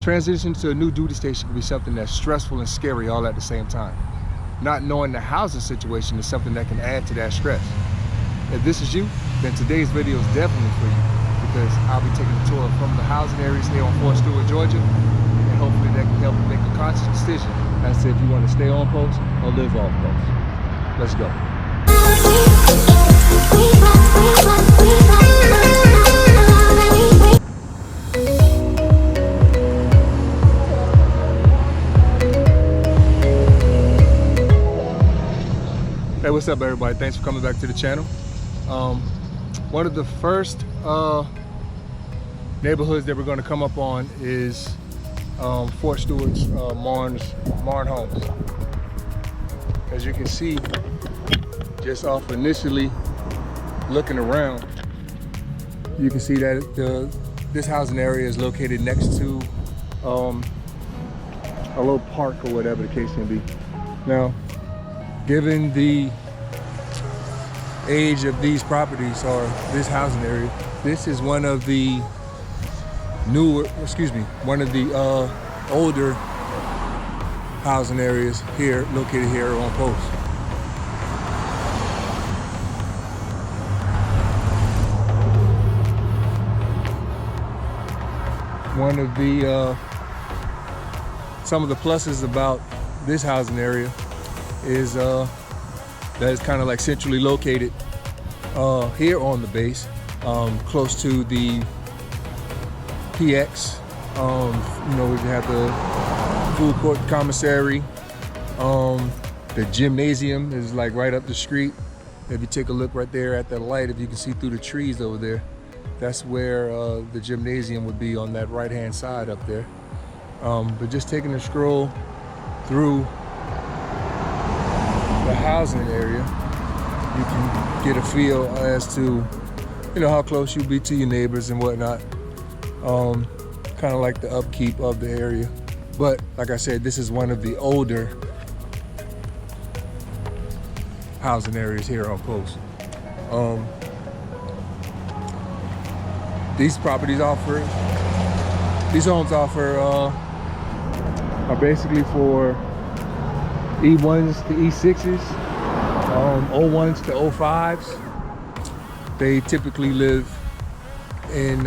Transition to a new duty station can be something that's stressful and scary all at the same time. Not knowing the housing situation is something that can add to that stress. If this is you, then today's video is definitely for you, because I'll be taking a tour from the housing areas here on Fort Stewart, Georgia, and hopefully that can help you make a conscious decision as to if you want to stay on post or live off post. Let's go. Hey, what's up everybody? Thanks for coming back to the channel. One of the first neighborhoods that we're going to come up on is Fort Stewart's MARNE homes. As you can see, just off initially looking around, you can see that this housing area is located next to a little park or whatever the case may be. Now, given the age of these properties or this housing area, this is one of the older housing areas here, located here on post. One of the some of the pluses about this housing area is that it's kind of like centrally located here on the base, close to the PX. You know, we have the food court commissary. The gymnasium is like right up the street. If you take a look right there at that light, if you can see through the trees over there, that's where the gymnasium would be, on that right hand side up there. But just taking a stroll through the housing area, you can get a feel as to, you know, how close you'll be to your neighbors and whatnot. Kind of like the upkeep of the area. But like I said, this is one of the older housing areas here on post. These homes are basically for E1s to E6s, 01s to 05s. They typically live in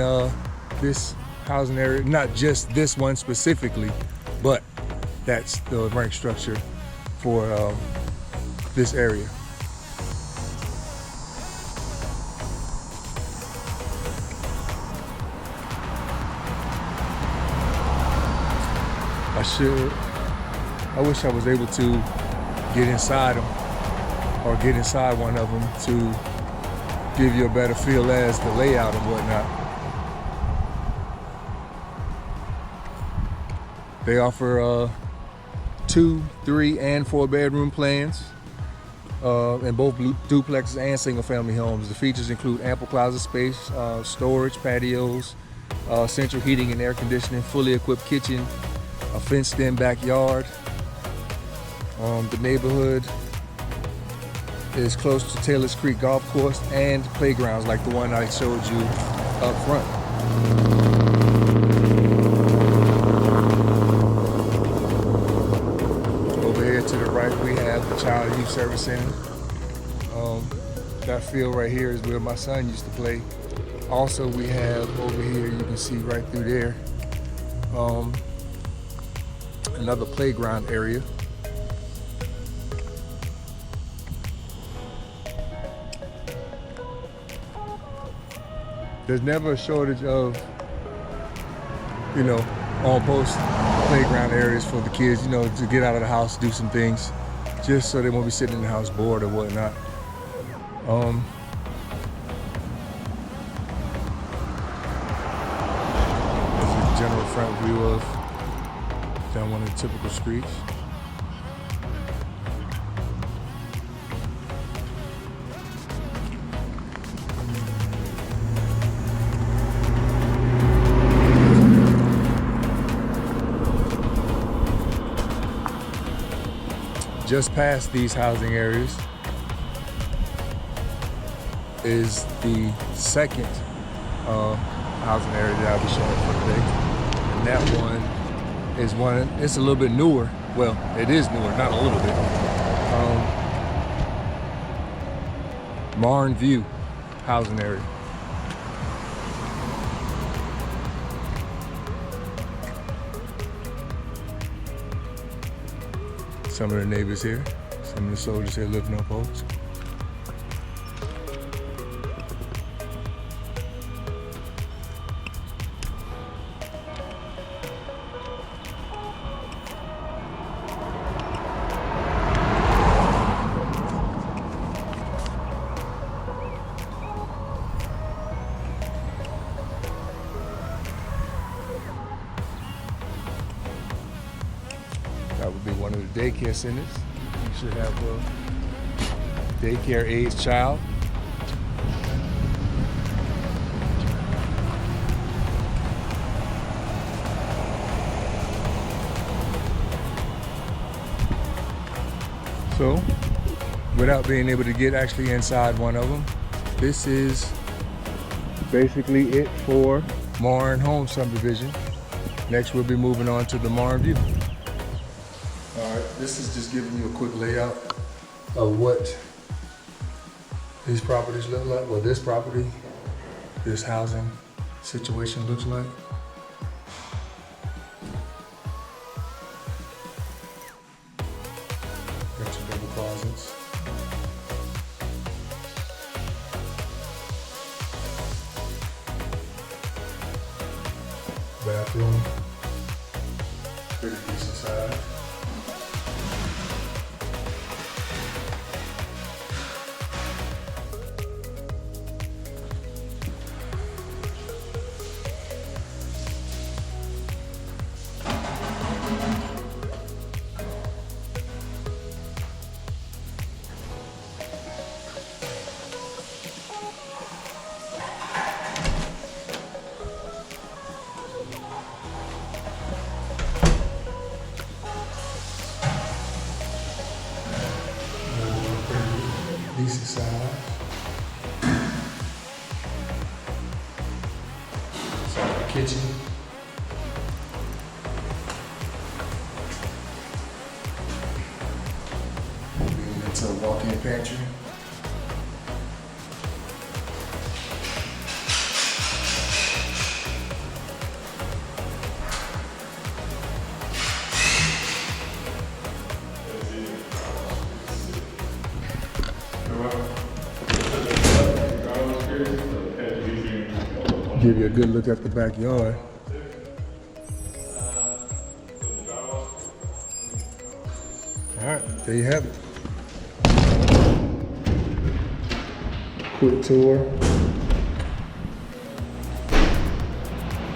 this housing area, not just this one specifically, but that's the rank structure for this area. I wish I was able to get inside them, or get inside one of them, to give you a better feel as the layout and whatnot. They offer 2, 3, and 4 bedroom plans in both duplexes and single family homes. The features include ample closet space, storage, patios, central heating and air conditioning, fully equipped kitchen, a fenced-in backyard. The neighborhood is close to Taylor's Creek Golf Course and playgrounds like the one I showed you up front. Over here to the right, we have the Child Youth Service Center. That field right here is where my son used to play. Also, we have over here, you can see right through there, another playground area. There's never a shortage of, you know, on-post playground areas for the kids, you know, to get out of the house, do some things, just so they won't be sitting in the house bored or whatnot. This is the general front view of down one of the typical streets. Just past these housing areas is the second housing area that I'll be showing for today. And that one is one. It's a little bit newer. Well, it is newer, not a little bit. MARNE View housing area. Some of the neighbors here, some of the soldiers here living on post. That would be one of the daycare centers. You should have a daycare age child. So, without being able to get actually inside one of them, this is basically it for MARNE Home Subdivision. Next, we'll be moving on to the MARNE View. Alright, this is just giving you a quick layout of what these properties look like. Well, this property, this housing situation looks like. Got your double closets. Bathroom. Pretty decent size. Decent size. So the kitchen. Moving into a walk-in pantry. Give you a good look at the backyard. All right, there you have it. Quick tour.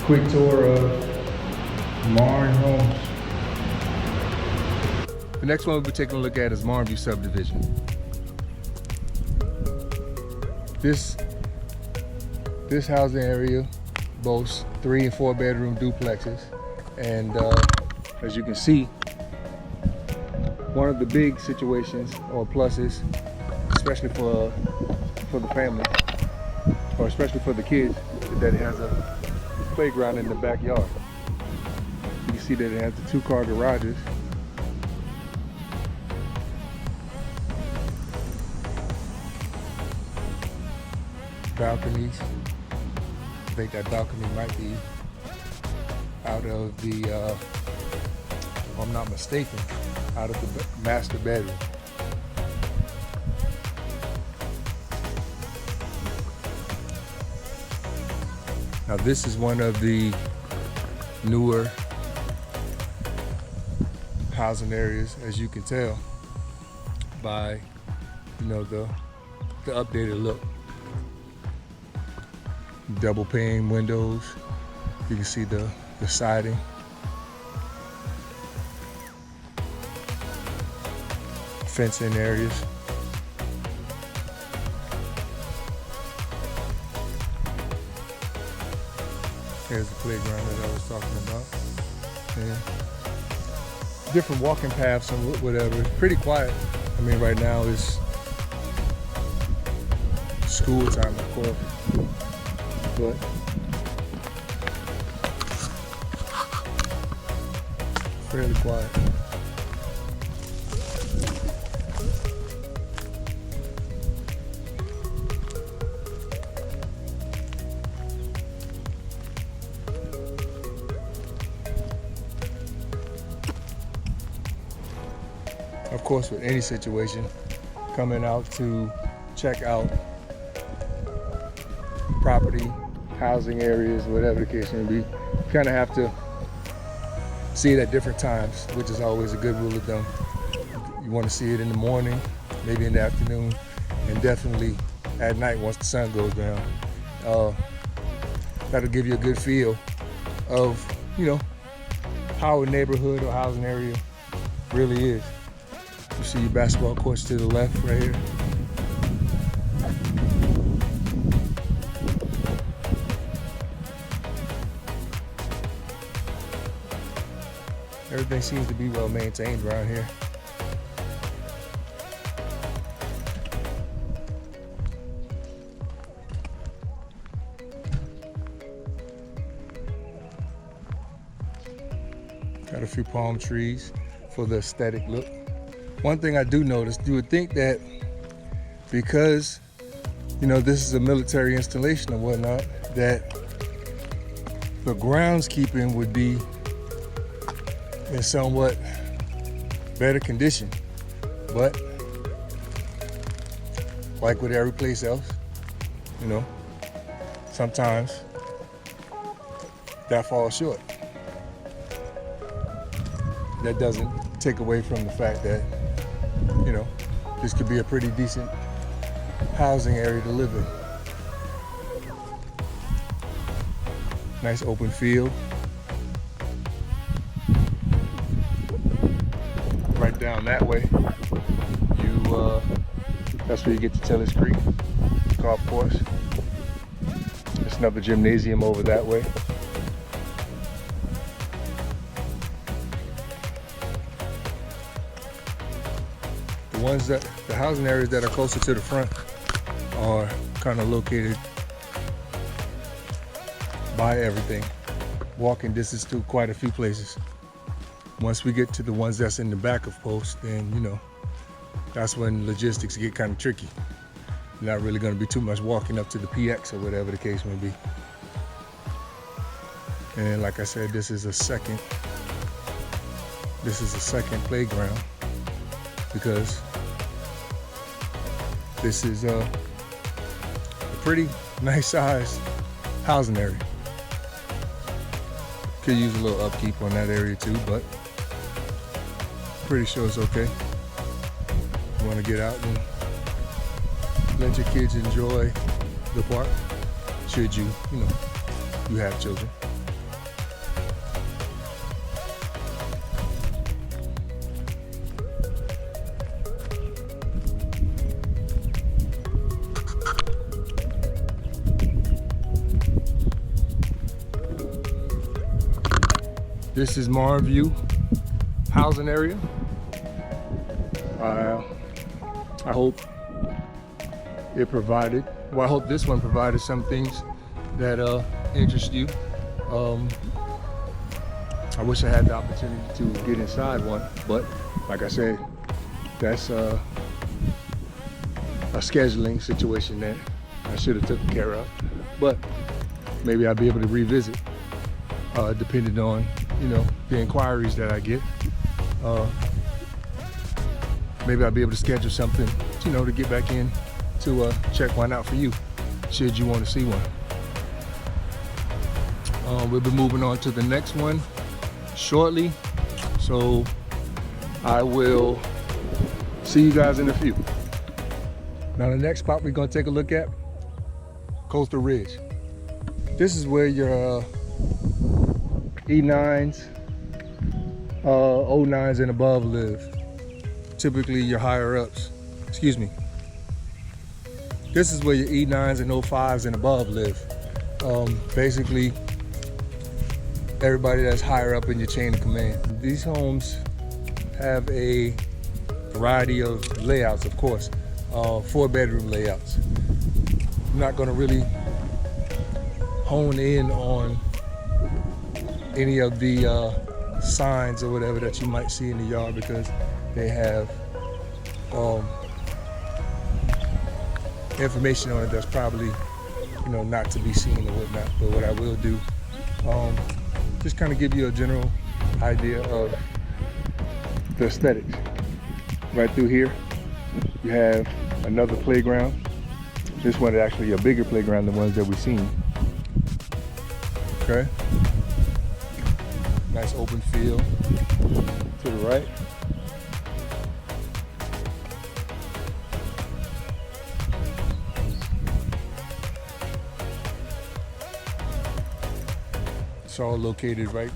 Quick tour of MARNE Homes. The next one we'll be taking a look at is MARNE View Subdivision. This housing area boasts 3 and 4 bedroom duplexes, and as you can see, one of the big situations or pluses, especially for the family, or especially for the kids, is that it has a playground in the backyard. You can see that it has the 2-car garages. Balconies. I think that balcony might be out of the, if I'm not mistaken, out of the master bedroom. Now this is one of the newer housing areas, as you can tell by, the updated look. Double pane windows. You can see the siding. Fencing areas. Here's the playground that I was talking about. Yeah. Different walking paths and whatever. It's pretty quiet. I mean, right now is school time, of course. But Fairly quiet. Of course, with any situation, coming out to check out property, housing areas, whatever the case may be, you kind of have to see it at different times, which is always a good rule of thumb. You want to see it in the morning, maybe in the afternoon, and definitely at night once the sun goes down. That'll give you a good feel of, you know, how a neighborhood or housing area really is. You see your basketball courts to the left right here. Everything seems to be well maintained around here. Got a few palm trees for the aesthetic look. One thing I do notice, you would think that because, you know, this is a military installation or whatnot, that the groundskeeping would be in somewhat better condition. But like with every place else, you know, sometimes that falls short. That doesn't take away from the fact that, you know, this could be a pretty decent housing area to live in. Nice open field. Right down that way, that's where you get to Tillers Creek golf course. There's another gymnasium over that way. The housing areas that are closer to the front are kind of located by everything. Walking distance to quite a few places. Once we get to the ones that's in the back of post, then, you know, that's when logistics get kind of tricky. You're not really going to be too much walking up to the PX or whatever the case may be. And like I said, this is a second playground because this is a pretty nice sized housing area. Could use a little upkeep on that area too, but pretty sure it's okay. You want to get out and let your kids enjoy the park, should you have children. This is MARNE View housing area. I hope it provided, well, I hope this one provided some things that interest you. I wish I had the opportunity to get inside one, but like I said, that's a scheduling situation that I should have taken care of. But maybe I'll be able to revisit, depending on, the inquiries that I get. Maybe I'll be able to schedule something, to get back in to check one out for you, should you want to see one. We'll be moving on to the next one shortly, so I will see you guys in a few. Now the next spot we're going to take a look at, Coastal Ridge. This is where your E9s, 09s and above live. Typically your higher ups, This is where your E9s and 05s and above live. Basically, everybody that's higher up in your chain of command. These homes have a variety of layouts, of course. 4-bedroom layouts. I'm not gonna really hone in on any of the signs or whatever that you might see in the yard, because they have information on it that's probably, you know, not to be seen or whatnot. But what I will do, just kind of give you a general idea of the aesthetics. Right through here, you have another playground. This one is actually a bigger playground than the ones that we've seen. Okay. Nice open field to the right. It's all located right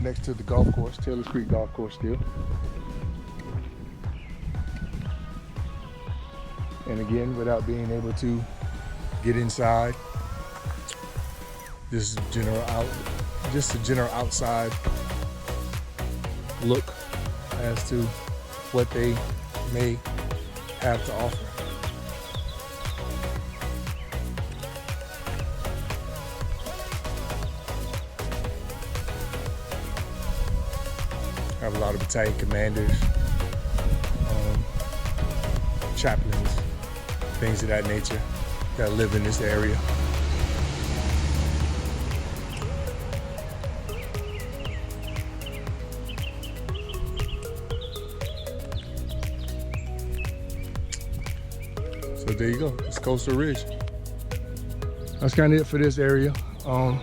next to the golf course, Taylor's Creek Golf Course still. And again, without being able to get inside, this is just a general outside look as to what they may have to offer. Have a lot of battalion commanders, chaplains, things of that nature that live in this area. So there you go, it's Coastal Ridge. That's kind of it for this area. Like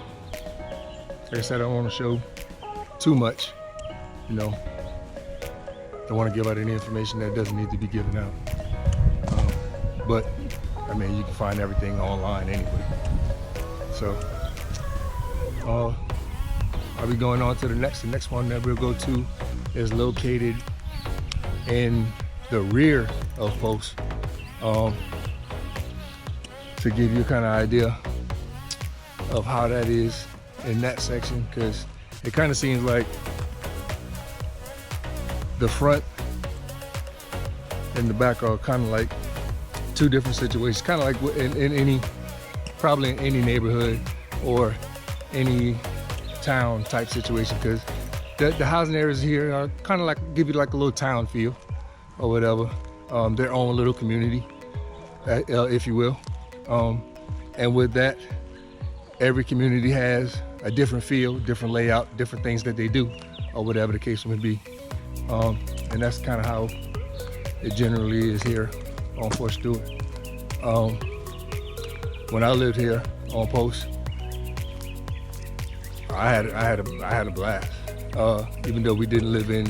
I said, I don't want to show too much. You know, don't want to give out any information that doesn't need to be given out. But I mean, you can find everything online anyway. So I'll be going on to the next one that we'll go to is located in the rear of Post, to give you a kind of idea of how that is in that section, because it kind of seems like the front and the back are kind of like two different situations, kind of like probably in any neighborhood or any town type situation, because the housing areas here are kind of like, give you like a little town feel or whatever, their own little community, if you will. And with that, every community has a different feel, different layout, different things that they do, or whatever the case may be. And that's kind of how it generally is here on Fort Stewart. When I lived here on Post, I had a blast. Even though we didn't live in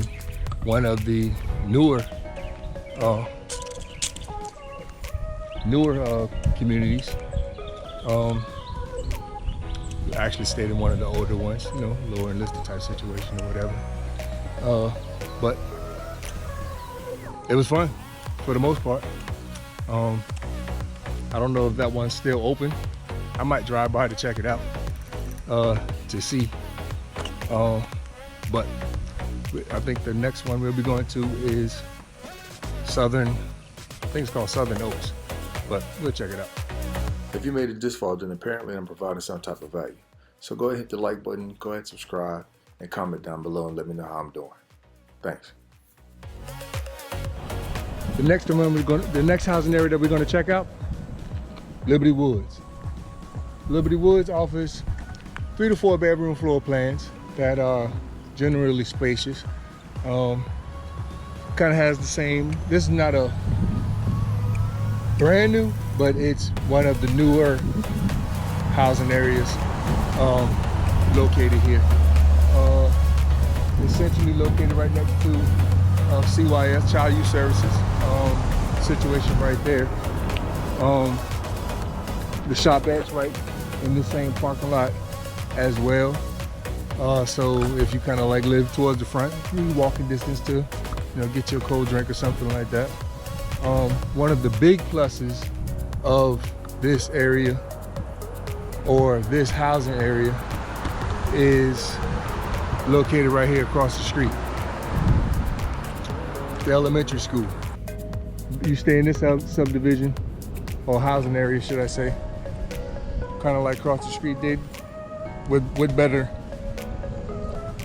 one of the newer communities, I actually stayed in one of the older ones, you know, lower enlisted type situation or whatever. But it was fun for the most part. I don't know if that one's still open. I might drive by to check it out to see. But I think the next one we'll be going to is Southern, I think it's called Southern Oaks, but we'll check it out. If you made it this far, then apparently I'm providing some type of value. So go ahead and hit the like button, go ahead and subscribe, and comment down below and let me know how I'm doing. Thanks. The next housing area that we're going to check out, Liberty Woods. Liberty Woods offers 3 to 4 bedroom floor plans that are generally spacious. Kind of has the same, this is not a brand new, but it's one of the newer housing areas located here. Essentially located right next to CYS, Child Youth Services situation right there. The shop at's right in the same parking lot as well. So if you kind of like live towards the front, you walking distance to, you know, get your cold drink or something like that. One of the big pluses of this area or this housing area is located right here across the street. The elementary school. You stay in this subdivision or housing area, should I say, kind of like across the street, with better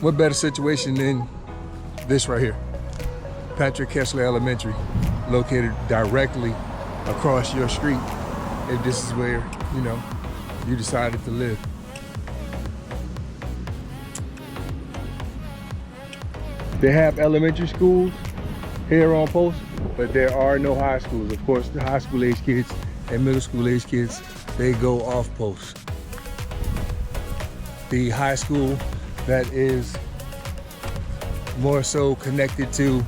what better situation than this right here? Patrick Kessler Elementary, located directly across your street, if this is where, you know, you decided to live. They have elementary schools here on Post, but there are no high schools. Of course, the high school age kids and middle school age kids, they go off Post. The high school that is more so connected to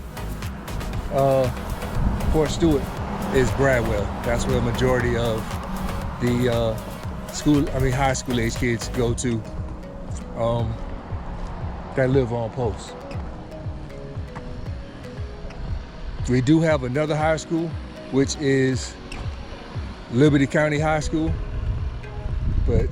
Fort Stewart is Bradwell. That's where a majority of the high school age kids go to that live on Post. We do have another high school, which is Liberty County High School, but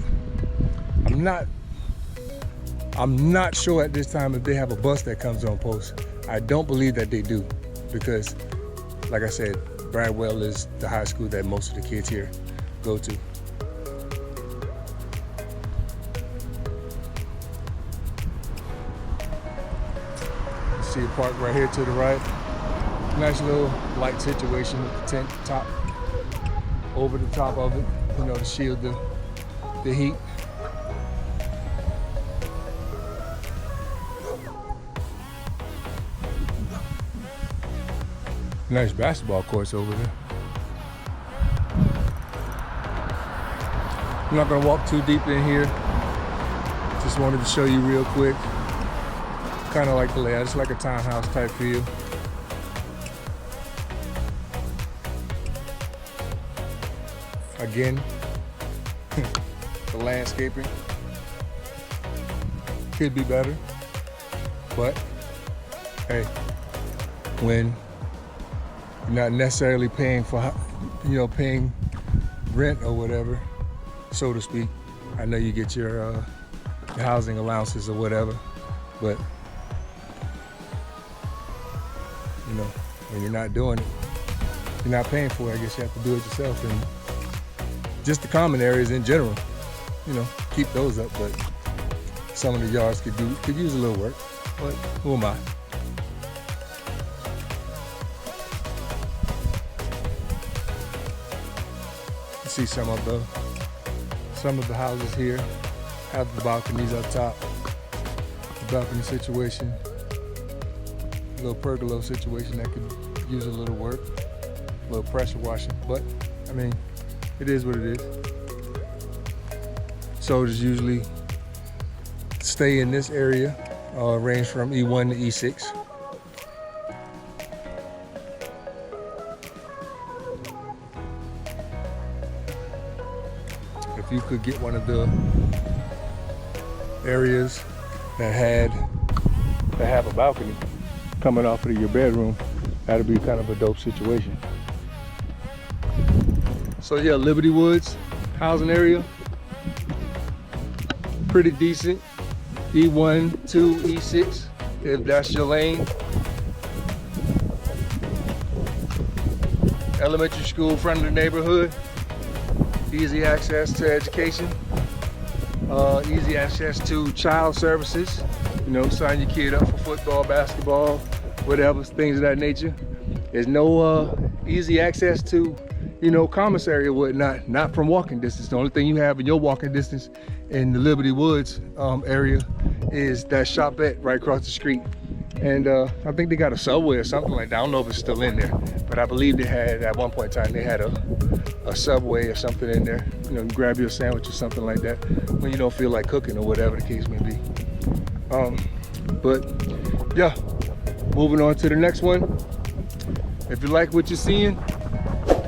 I'm not sure at this time if they have a bus that comes on Post. I don't believe that they do, because like I said, Bradwell is the high school that most of the kids here go to. You see a park right here to the right. Nice little light situation with the tent top over the top of it, you know, to shield the heat. Nice basketball courts over there. I'm not gonna walk too deep in here. Just wanted to show you real quick. Kind of like the layout. It's like a townhouse type feel. Again, the landscaping could be better, but hey, when you're not necessarily paying for, paying rent or whatever, so to speak. I know you get your housing allowances or whatever, but when you're not doing it, you're not paying for it. I guess you have to do it yourself, and just the common areas in general, keep those up. But some of the yards could use a little work. But who am I? See some of the houses here have the balconies up top. The balcony situation, a little pergola situation that could use a little work, a little pressure washing. But I mean, it is what it is. Soldiers usually stay in this area, range from E1 to E6. If you could get one of the areas that have a balcony coming off of your bedroom, that'd be kind of a dope situation. So yeah, Liberty Woods housing area, pretty decent. E1 to E6, if that's your lane. Elementary school, friendly neighborhood. Easy access to education, easy access to child services, sign your kid up for football, basketball, whatever, things of that nature. There's no easy access to, commissary or whatnot, not from walking distance. The only thing you have in your walking distance in the Liberty Woods area is that Shopette right across the street. And I think they got a Subway or something like that. I don't know if it's still in there, but I believe they had, at one point in time, they had a Subway or something in there. Grab you a sandwich or something like that when you don't feel like cooking or whatever the case may be. But yeah, moving on to the next one. If you like what you're seeing,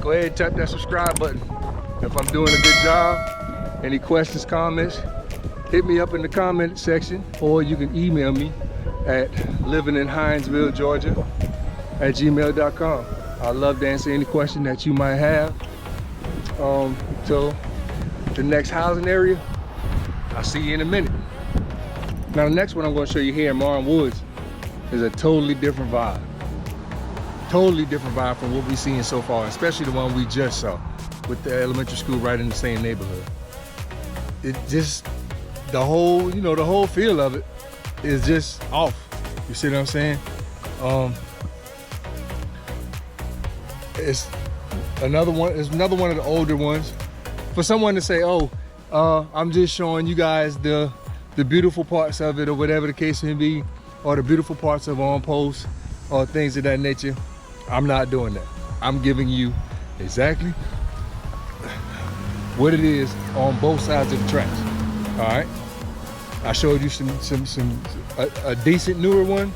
go ahead and tap that subscribe button. If I'm doing a good job, any questions, comments, hit me up in the comment section, or you can email me at livinginhinesvillega@gmail.com. I'd love to answer any question that you might have. Till the next housing area, I'll see you in a minute. Now the next one I'm going to show you here in MARNE Woods is a totally different vibe. Totally different vibe from what we've seen so far, especially the one we just saw with the elementary school right in the same neighborhood. It just, the whole feel of it is just off. You see what I'm saying? It's another one. It's another one of the older ones. For someone to say, "Oh, I'm just showing you guys the beautiful parts of it," or whatever the case may be, or the beautiful parts of On Post, or things of that nature, I'm not doing that. I'm giving you exactly what it is on both sides of the tracks. All right. I showed you a decent newer one.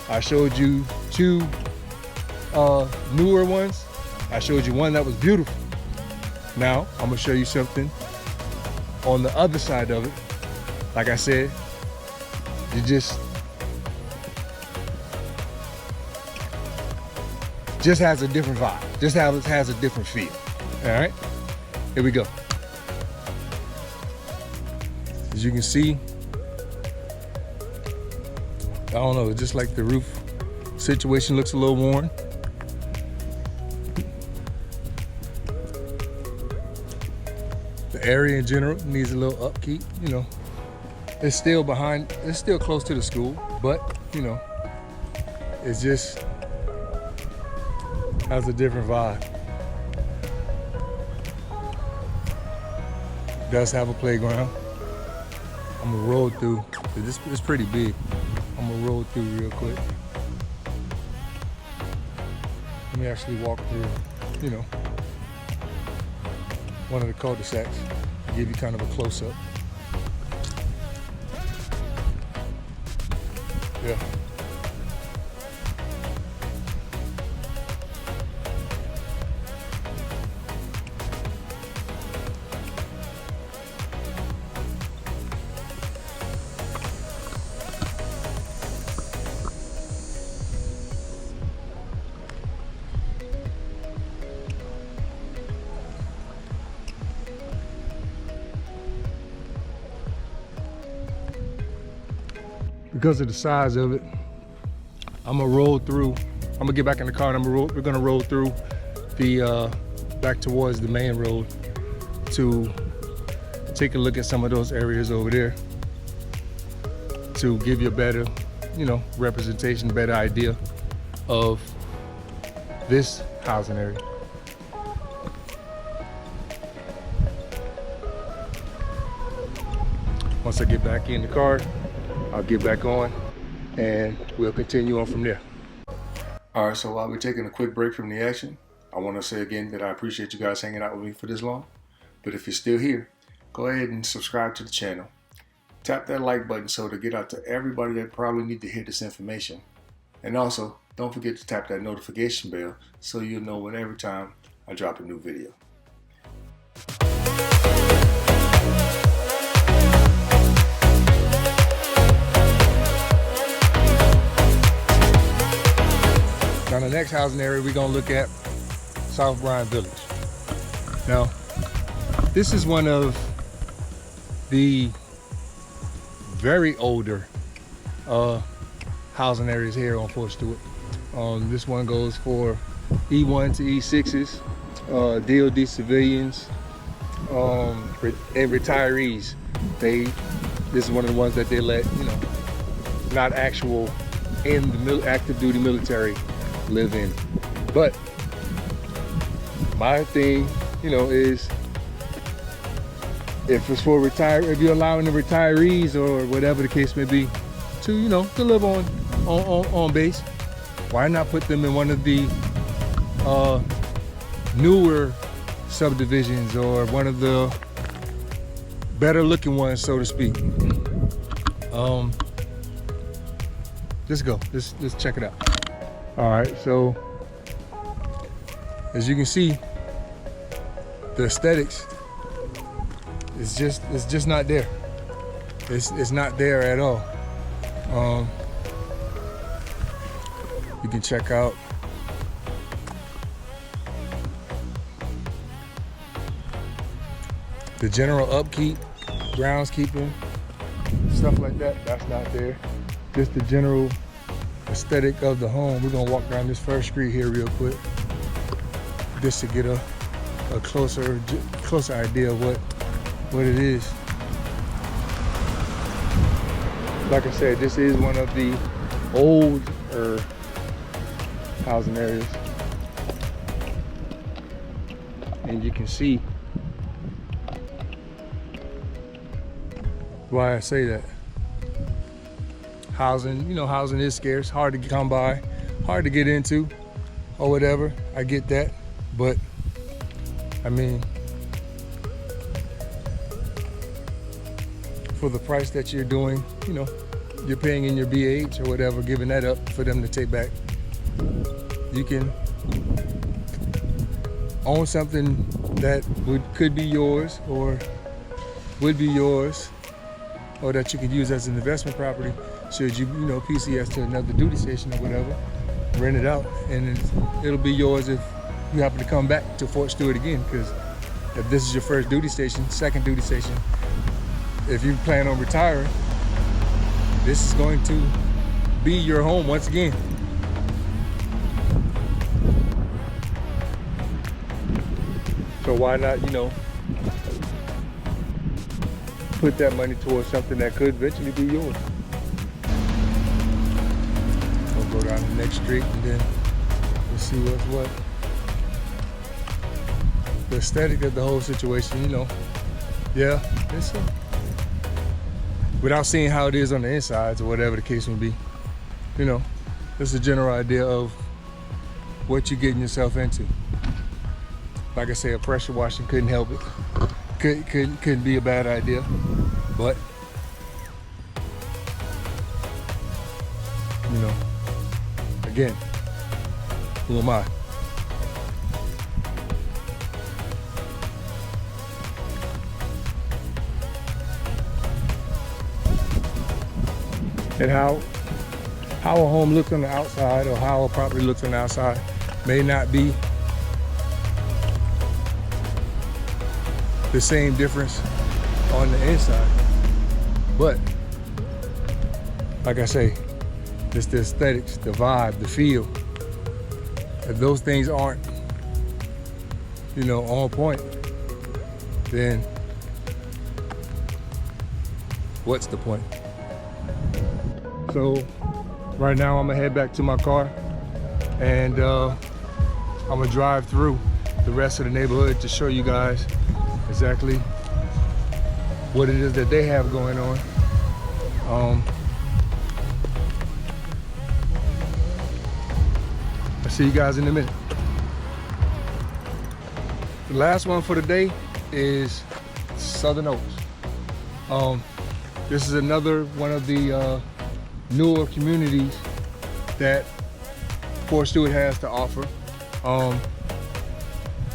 I showed you two newer ones. I showed you one that was beautiful. Now I'm gonna show you something on the other side of it. Like I said, you just has a different vibe. Just has a different feel. All right, here we go. As you can see, I don't know, it's just like the roof situation looks a little worn. The area in general needs a little upkeep, you know. It's still close to the school, but you know, it just has a different vibe. It does have a playground. I'm gonna roll through. It's pretty big. I'm gonna roll through real quick. Let me actually walk through, you know, one of the cul-de-sacs. Give you kind of a close-up. Yeah. Because of the size of it, I'm gonna roll through. I'm gonna get back in the car and we're gonna roll through the back towards the main road to take a look at some of those areas over there to give you a better, you know, representation, better idea of this housing area. Once I get back in the car, I'll get back on and we'll continue on from there. All right, so while we're taking a quick break from the action, I want to say again that I appreciate you guys hanging out with me for this long. But if you're still here, go ahead and subscribe to the channel. Tap that like button so to get out to everybody that probably need to hear this information. And also, don't forget to tap that notification bell so you'll know when every time I drop a new video. Now the next housing area we're gonna look at South Bryan Village. Now, this is one of the very older housing areas here on Fort Stewart. This one goes for E1 to E6s, DOD civilians, and retirees. This is one of the ones that they let, you know, not actual in the active duty military live in. But my thing, you know, is if it's for if you're allowing the retirees or whatever the case may be to, you know, to live on base, why not put them in one of the newer subdivisions or one of the better looking ones, so to speak. Let's go. Let's check it out. All right, so as you can see, the aesthetics is just not there. It's not there at all. You can check out the general upkeep, groundskeeping, stuff like that. That's not there. Just the general aesthetic of the home. We're gonna walk down this first street here real quick, just to get a closer idea of what it is. like I said, this is one of the older housing areas. And you can see why I say that. Housing, you know, housing is scarce, hard to come by, hard to get into, or whatever. I get that, but I mean, for the price that you're doing, you know, you're paying in your BH or whatever, giving that up for them to take back. You can own something that could be yours or would be yours, or that you could use as an investment property should you, you know, PCS to another duty station or whatever, rent it out, and it'll be yours if you happen to come back to Fort Stewart again, because if this is your first duty station, second duty station, if you plan on retiring, this is going to be your home once again. So why not, you know, put that money towards something that could eventually be yours. We'll go down the next street and then we'll see what's what. The aesthetic of the whole situation, you know, yeah, it's without seeing how it is on the insides or whatever the case may be, you know, it's a general idea of what you're getting yourself into. Like I say, a pressure washing couldn't help it. Couldn't be a bad idea, but you know, again, who am I? And how a home looks on the outside, or how a property looks on the outside, may not be the same difference on the inside. But like I say, it's the aesthetics, the vibe, the feel. If those things aren't, you know, on point, then what's the point? So right now I'm gonna head back to my car, and I'm gonna drive through the rest of the neighborhood to show you guys exactly what it is that they have going on. I'll see you guys in a minute. The last one for the day is Southern Oaks. This is another one of the newer communities that Fort Stewart has to offer.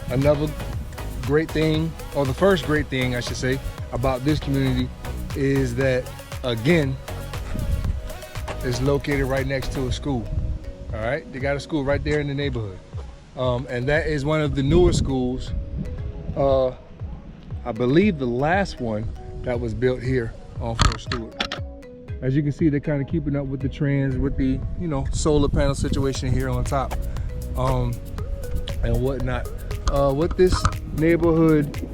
Another great thing, or the first great thing I should say, about this community is that, again, it's located right next to a school. All right, they got a school right there in the neighborhood, and that is one of the newer schools. I believe the last one that was built here on Fort Stewart. As you can see, they're kind of keeping up with the trends with the, you know, solar panel situation here on top, and whatnot. What this neighborhood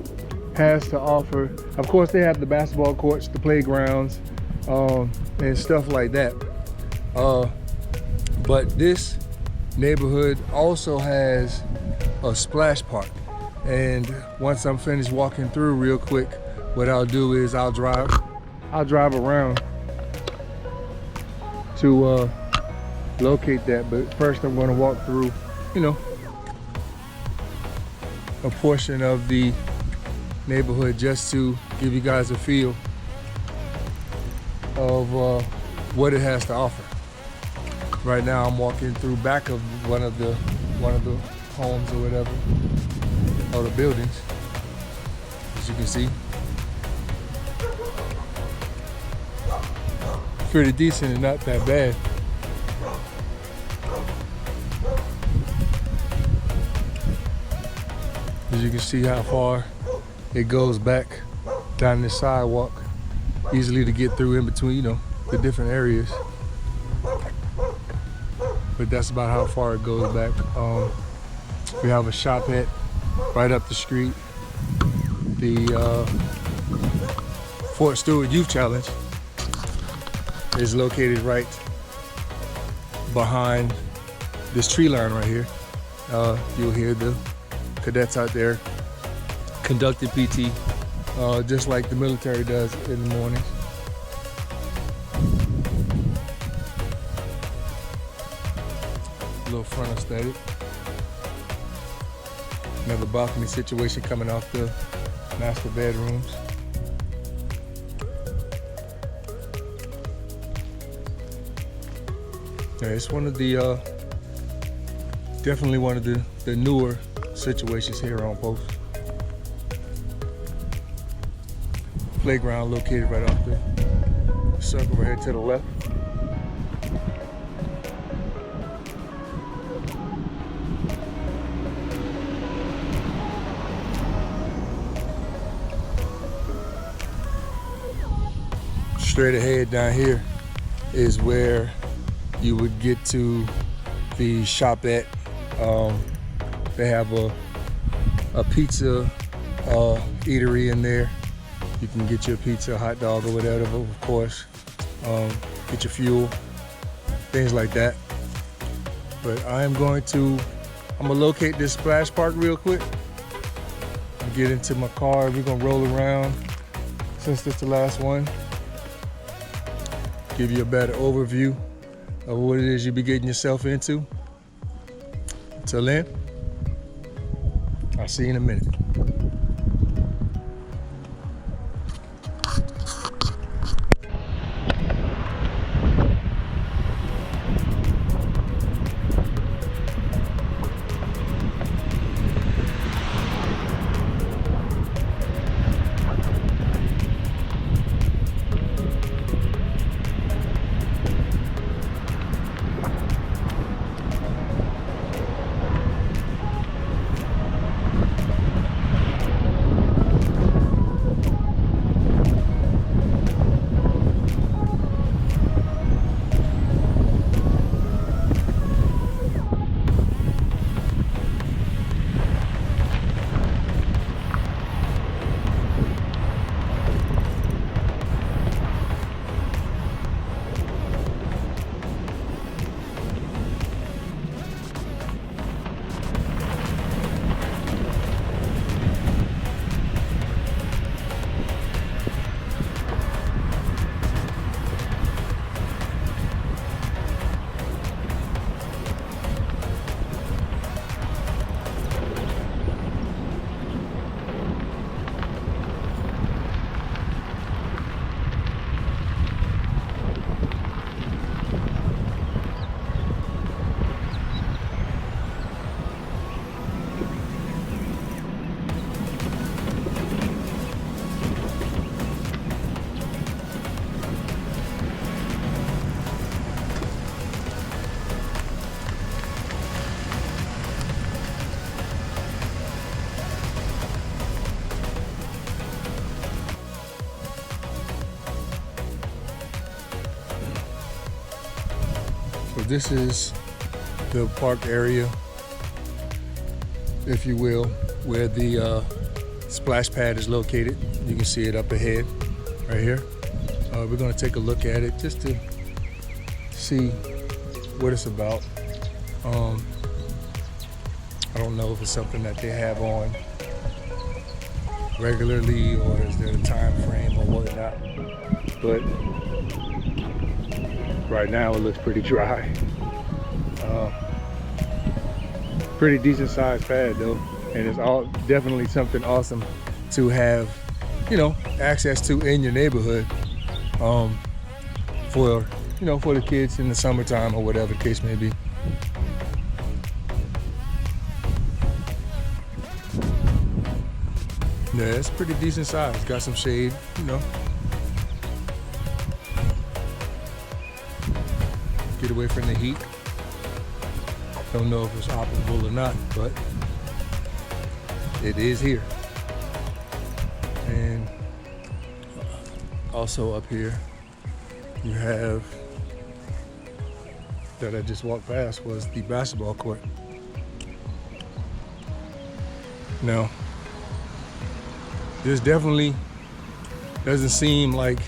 has to offer, of course, they have the basketball courts, the playgrounds, and stuff like that. But this neighborhood also has a splash park. And once I'm finished walking through real quick, what I'll do is I'll drive around to locate that. But first I'm going to walk through, you know, a portion of the neighborhood just to give you guys a feel of what it has to offer. Right now I'm walking through back of one of the homes or whatever, or the buildings, as you can see. Pretty decent and not that bad. As you can see how far it goes back down the sidewalk, easily to get through in between, you know, the different areas. But that's about how far it goes back. We have a shop at right up the street. The Fort Stewart Youth Challenge is located right behind this tree line right here. You'll hear the cadets out there conducting PT, just like the military does in the mornings. A little front aesthetic. Another balcony situation coming off the master bedrooms. Yeah, it's one of the definitely one of the newer situations here on Post. Playground located right off the circle right here to the left. Straight ahead down here is where you would get to the shopette. They have a pizza eatery in there. You can get your pizza, hot dog, or whatever, of course. Get your fuel, things like that. But I'm gonna locate this splash park real quick. Get into my car. We're gonna roll around since this is the last one. Give you a better overview of what it is you be getting yourself into. Until then, I'll see you in a minute. So this is the park area, if you will, where the splash pad is located. You can see it up ahead, right here. We're gonna take a look at it just to see what it's about. I don't know if it's something that they have on regularly or is there a time frame or whatnot, but right now it looks pretty dry. Pretty decent sized pad though, and it's all definitely something awesome to have, you know, access to in your neighborhood, for, you know, for the kids in the summertime or whatever the case may be. Yeah, it's pretty decent size. Got some shade, you know. Get away from the heat. Don't know if it's operable or not, but it is here. And also up here, you have, that I just walked past, was the basketball court. Now, this definitely doesn't seem like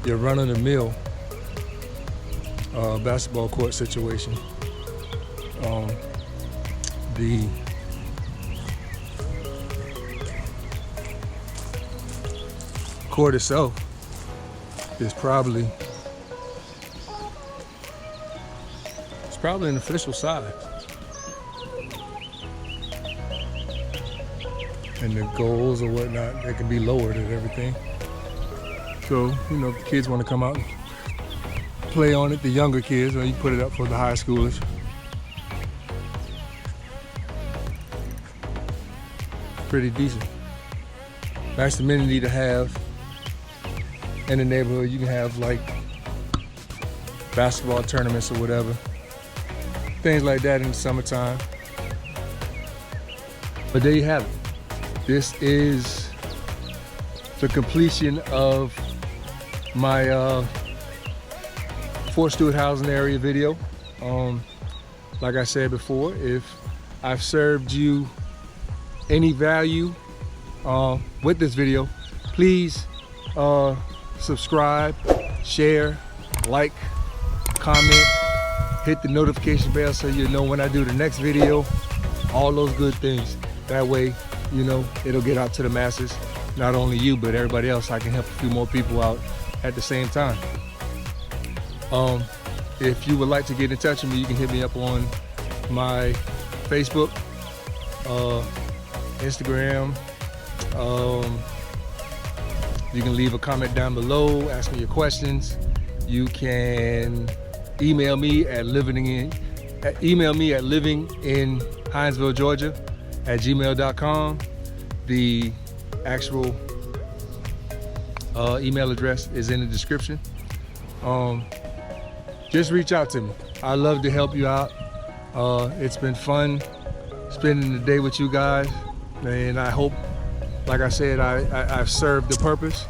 your run-of-the-mill basketball court situation. The court itself is probably an official size. And the goals or whatnot, they can be lowered and everything. So, you know, if kids want to come out and play on it, the younger kids, or you put it up for the high schoolers. Pretty decent. Nice amenity to have in the neighborhood. You can have like basketball tournaments or whatever. Things like that in the summertime. But there you have it. This is the completion of my Fort Stewart housing area video. Like I said before, if I've served you any value with this video, please subscribe, share, like, comment, hit the notification bell so you know when I do the next video, all those good things. That way, you know, it'll get out to the masses, not only you, but everybody else. I can help a few more people out at the same time. If you would like to get in touch with me, you can hit me up on my Facebook, Instagram. You can leave a comment down below, ask me your questions. You can email me at livinginhinesvillega@gmail.com. The actual email address is in the description. Just reach out to me. I love to help you out. It's been fun spending the day with you guys, and I hope, like I said, I've served the purpose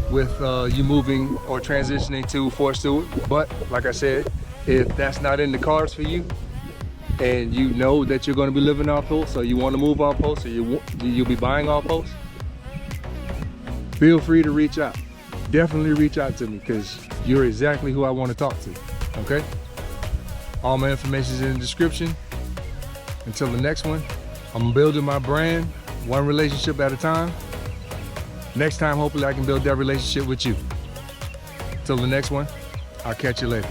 with you moving or transitioning to Fort Stewart. But like I said, if that's not in the cards for you, and you know that you're going to be living off post, or you want to move off post, or you'll be buying off post, feel free to reach out. Definitely reach out to me, because you're exactly who I want to talk to. Okay? All my information is in the description. Until the next one, I'm building my brand one relationship at a time. Next time, hopefully I can build that relationship with you. Till the next one, I'll catch you later.